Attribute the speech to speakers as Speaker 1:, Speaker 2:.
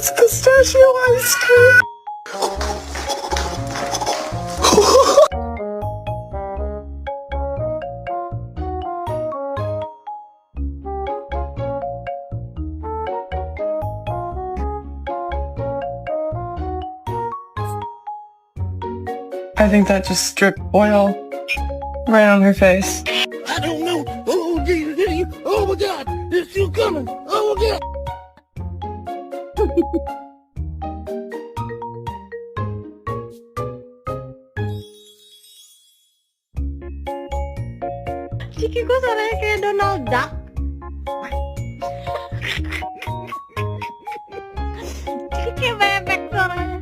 Speaker 1: It's pistachio ice cream. I think that just dripped oil right on her face.
Speaker 2: I don't know. Oh, Jesus. Oh, my God. It's still coming. Oh, my God.
Speaker 3: Ciki kok suaranya kayak Donald Duck. Ciki kayak bebek suaranya.